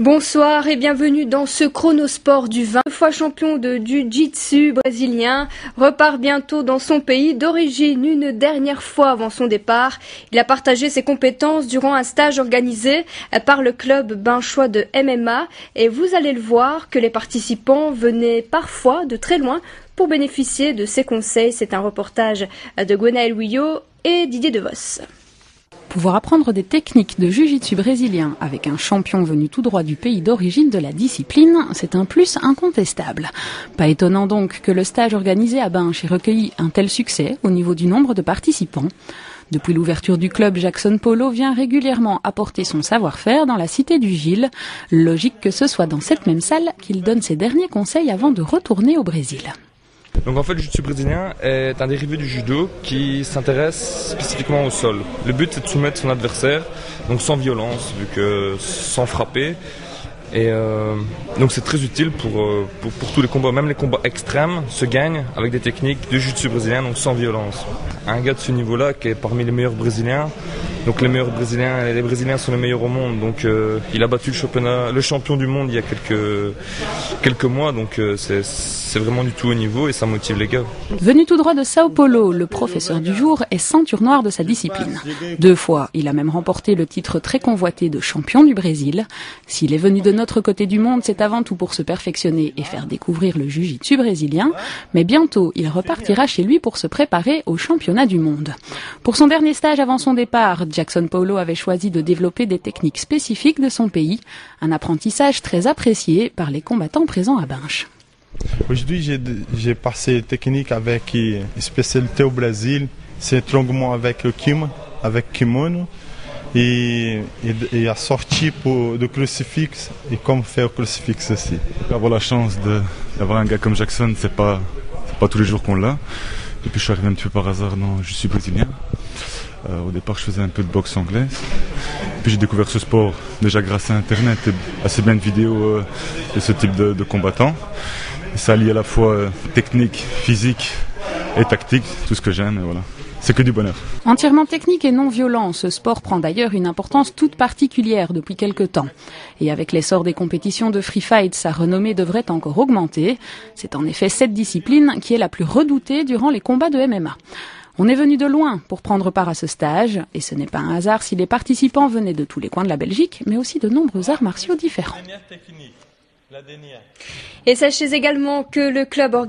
Bonsoir et bienvenue dans ce chronosport du 20 fois champion de jiu-jitsu brésilien repart bientôt dans son pays d'origine une dernière fois avant son départ. Il a partagé ses compétences durant un stage organisé par le club binchois de MMA et vous allez le voir que les participants venaient parfois de très loin pour bénéficier de ses conseils. C'est un reportage de Gwenaël Ouillot et Didier Devos. Pouvoir apprendre des techniques de jiu-jitsu brésilien avec un champion venu tout droit du pays d'origine de la discipline, c'est un plus incontestable. Pas étonnant donc que le stage organisé à Binche ait recueilli un tel succès au niveau du nombre de participants. Depuis l'ouverture du club, Jackson Polo vient régulièrement apporter son savoir-faire dans la cité du Gilles. Logique que ce soit dans cette même salle qu'il donne ses derniers conseils avant de retourner au Brésil. Donc en fait, le jiu-jitsu brésilien est un dérivé du judo qui s'intéresse spécifiquement au sol. Le but, c'est de soumettre son adversaire, donc sans violence, vu que sans frapper. Et donc c'est très utile pour tous les combats, même les combats extrêmes se gagnent avec des techniques de jiu-jitsu brésilien, donc sans violence. Un gars de ce niveau-là qui est parmi les meilleurs brésiliens, donc les Brésiliens sont les meilleurs au monde, donc il a battu le champion du monde il y a quelques mois, donc c'est vraiment du tout haut niveau et ça motive les gars. Venu tout droit de Sao Paulo, le professeur du jour est ceinture noire de sa discipline. 2 fois, il a même remporté le titre très convoité de champion du Brésil. S'il est venu de notre côté du monde, c'est avant tout pour se perfectionner et faire découvrir le jiu-jitsu brésilien, mais bientôt il repartira chez lui pour se préparer au championnat du monde. Pour son dernier stage avant son départ, Jackson Polo avait choisi de développer des techniques spécifiques de son pays, un apprentissage très apprécié par les combattants présents à Binche. Aujourd'hui, j'ai passé technique avec spécialité au Brésil, c'est étranglement avec le kimono et a sorti de crucifix et comme faire le crucifix aussi. Avoir la chance d'avoir un gars comme Jackson, c'est pas tous les jours qu'on l'a. Et puis je suis arrivé un petit peu par hasard dans je suis brésilien. Au départ, je faisais un peu de boxe anglaise. Puis j'ai découvert ce sport déjà grâce à Internet et assez bien de vidéos de ce type de combattants. Et ça allie à la fois technique, physique et tactique, tout ce que j'aime, et voilà. C'est que du bonheur. Entièrement technique et non violent, ce sport prend d'ailleurs une importance toute particulière depuis quelque temps. Et avec l'essor des compétitions de free fight, sa renommée devrait encore augmenter. C'est en effet cette discipline qui est la plus redoutée durant les combats de MMA. On est venu de loin pour prendre part à ce stage, et ce n'est pas un hasard si les participants venaient de tous les coins de la Belgique, mais aussi de nombreux arts martiaux différents. Et sachez également que le club organise